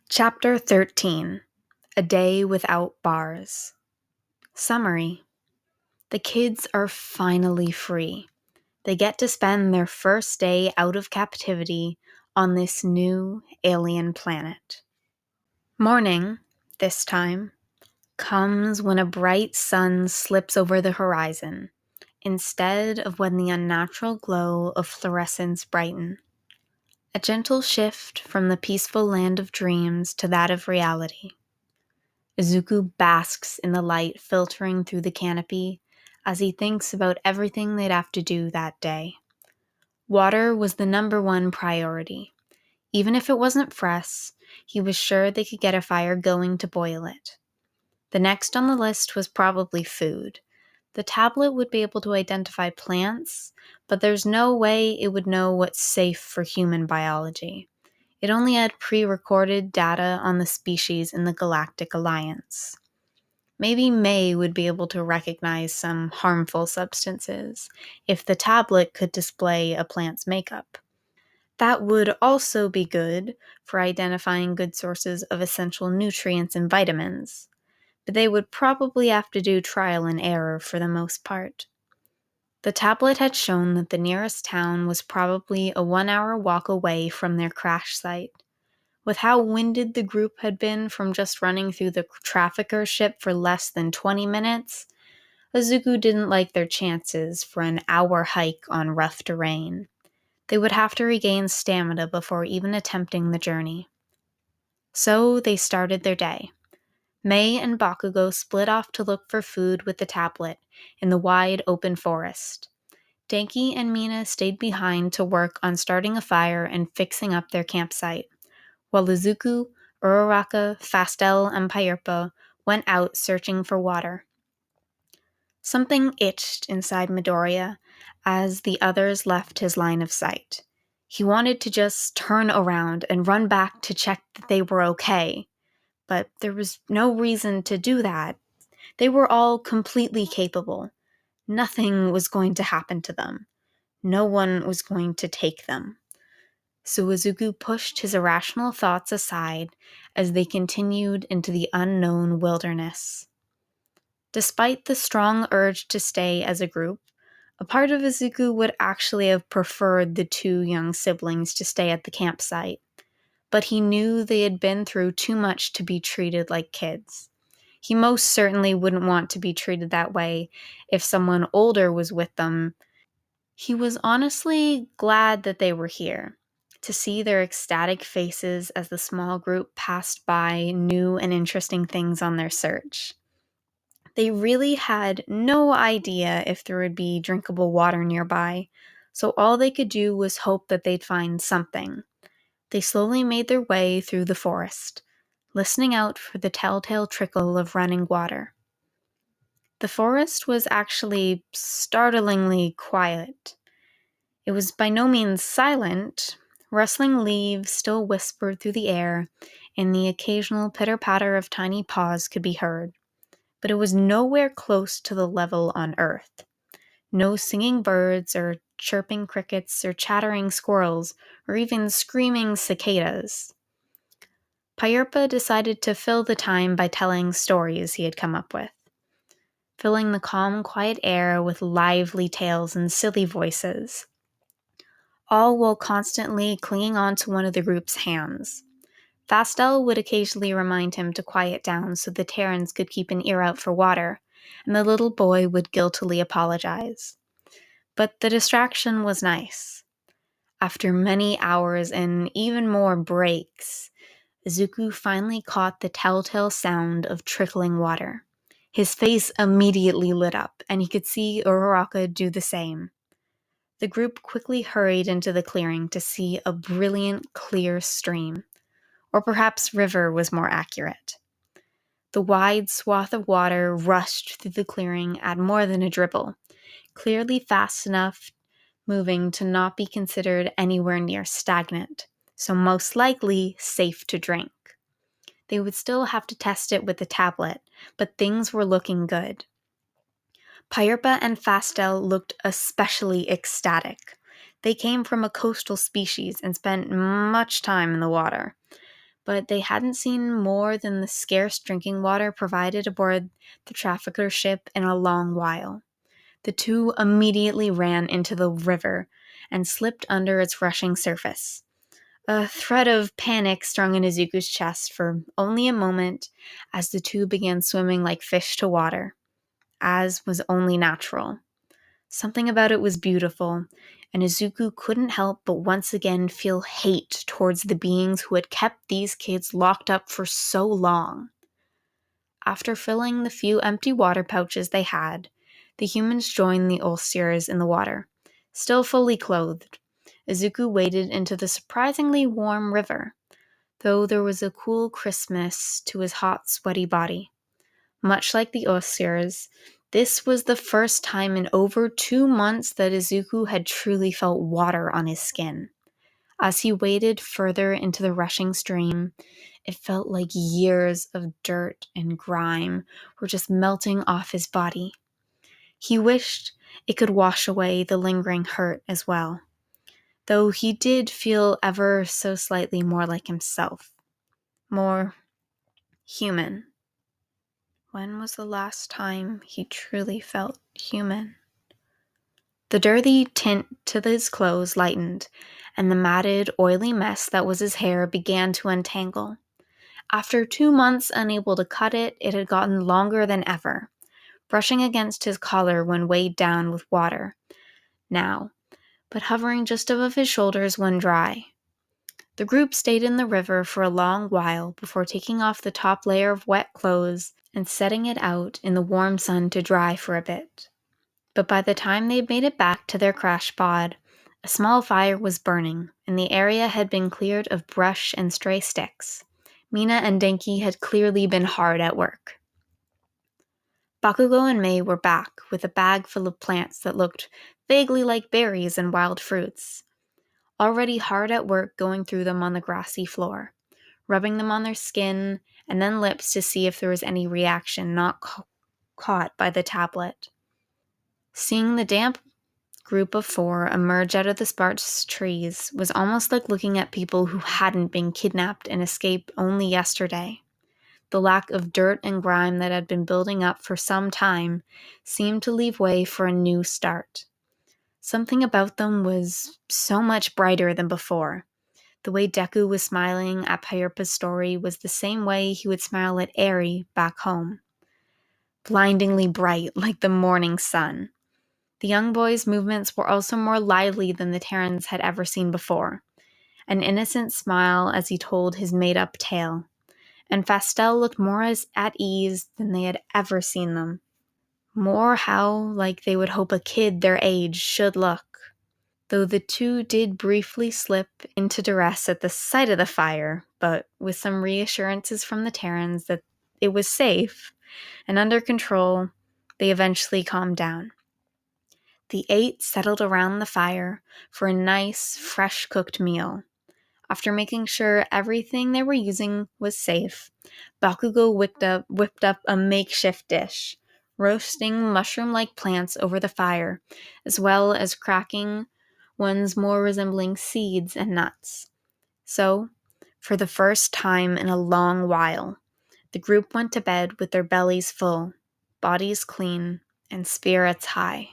Chapter 13. A Day Without Bars. Summary. The kids are finally free. They get to spend their first day out of captivity on this new alien planet. Morning, this time, comes when a bright sun slips over the horizon, instead of when the unnatural glow of fluorescence brighten. A gentle shift from the peaceful land of dreams to that of reality. Izuku basks in the light filtering through the canopy as he thinks about everything they'd have to do that day. Water was the number one priority. Even if it wasn't fresh, he was sure they could get a fire going to boil it. The next on the list was probably food. The tablet would be able to identify plants, but there's no way it would know what's safe for human biology. It only had pre-recorded data on the species in the Galactic Alliance. Maybe Mei would be able to recognize some harmful substances if the tablet could display a plant's makeup. That would also be good for identifying good sources of essential nutrients and vitamins, but they would probably have to do trial and error for the most part. The tablet had shown that the nearest town was probably a 1-hour walk away from their crash site. With how winded the group had been from just running through the trafficker ship for less than 20 minutes, Izuku didn't like their chances for an hour hike on rough terrain. They would have to regain stamina before even attempting the journey. So they started their day. Mei and Bakugo split off to look for food with the tablet in the wide open forest. Denki and Mina stayed behind to work on starting a fire and fixing up their campsite, while Izuku, Uraraka, Fastel, and Pyerpa went out searching for water. Something itched inside Midoriya as the others left his line of sight. He wanted to just turn around and run back to check that they were okay, but there was no reason to do that. They were all completely capable. Nothing was going to happen to them. No one was going to take them. So Izuku pushed his irrational thoughts aside as they continued into the unknown wilderness. Despite the strong urge to stay as a group, a part of Izuku would actually have preferred the two young siblings to stay at the campsite, but he knew they had been through too much to be treated like kids. He most certainly wouldn't want to be treated that way if someone older was with them. He was honestly glad that they were here, to see their ecstatic faces as the small group passed by new and interesting things on their search. They really had no idea if there would be drinkable water nearby, so all they could do was hope that they'd find something. They slowly made their way through the forest, listening out for the telltale trickle of running water. The forest was actually startlingly quiet. It was by no means silent. Rustling leaves still whispered through the air, and the occasional pitter-patter of tiny paws could be heard. But it was nowhere close to the level on Earth. No singing birds or chirping crickets or chattering squirrels or even screaming cicadas. Pyerpa decided to fill the time by telling stories he had come up with, filling the calm, quiet air with lively tales and silly voices, all while constantly clinging on to one of the group's hands. Fastel would occasionally remind him to quiet down so the Terrans could keep an ear out for water, and the little boy would guiltily apologize. But the distraction was nice. After many hours and even more breaks, Izuku finally caught the telltale sound of trickling water. His face immediately lit up, and he could see Uraraka do the same. The group quickly hurried into the clearing to see a brilliant, clear stream. Or perhaps river was more accurate. The wide swath of water rushed through the clearing at more than a dribble, clearly fast enough moving to not be considered anywhere near stagnant, so most likely safe to drink. They would still have to test it with the tablet, but things were looking good. Pyerpa and Fastel looked especially ecstatic. They came from a coastal species and spent much time in the water. but they hadn't seen more than the scarce drinking water provided aboard the trafficker ship in a long while. The two immediately ran into the river and slipped under its rushing surface. A thread of panic strung in Izuku's chest for only a moment as the two began swimming like fish to water, as was only natural. Something about it was beautiful, and Izuku couldn't help but once again feel hate towards the beings who had kept these kids locked up for so long. After filling the few empty water pouches they had, the humans joined the Ulsters in the water. Still fully clothed, Izuku waded into the surprisingly warm river, though there was a cool crispness to his hot, sweaty body. Much like the Ulsters, this was the first time in over 2 months that Izuku had truly felt water on his skin. As he waded further into the rushing stream, it felt like years of dirt and grime were just melting off his body. He wished it could wash away the lingering hurt as well, though he did feel ever so slightly more like himself. More human. When was the last time he truly felt human? The dirty tint to his clothes lightened, and the matted, oily mess that was his hair began to untangle. After 2 months unable to cut it, it had gotten longer than ever, brushing against his collar when weighed down with water. Now, but hovering just above his shoulders when dry. The group stayed in the river for a long while before taking off the top layer of wet clothes and setting it out in the warm sun to dry for a bit. But by the time they made it back to their crash pod, a small fire was burning, and the area had been cleared of brush and stray sticks. Mina and Denki had clearly been hard at work. Bakugo and Mei were back with a bag full of plants that looked vaguely like berries and wild fruits, already hard at work going through them on the grassy floor, rubbing them on their skin and then lips to see if there was any reaction not caught by the tablet. Seeing the damp group of 4 emerge out of the sparse trees was almost like looking at people who hadn't been kidnapped and escaped only yesterday. The lack of dirt and grime that had been building up for some time seemed to leave way for a new start. Something about them was so much brighter than before. The way Deku was smiling at Pyurpa's story was the same way he would smile at Eri back home. Blindingly bright like the morning sun. The young boy's movements were also more lively than the Terrans had ever seen before. An innocent smile as he told his made-up tale. And Fastel looked more at ease than they had ever seen them. More how like they would hope a kid their age should look. Though the two did briefly slip into duress at the sight of the fire, but with some reassurances from the Terrans that it was safe and under control, they eventually calmed down. The 8 settled around the fire for a nice, fresh-cooked meal. After making sure everything they were using was safe, Bakugo whipped up a makeshift dish, roasting mushroom-like plants over the fire, as well as cracking ones more resembling seeds and nuts. So, for the first time in a long while, the group went to bed with their bellies full, bodies clean, and spirits high.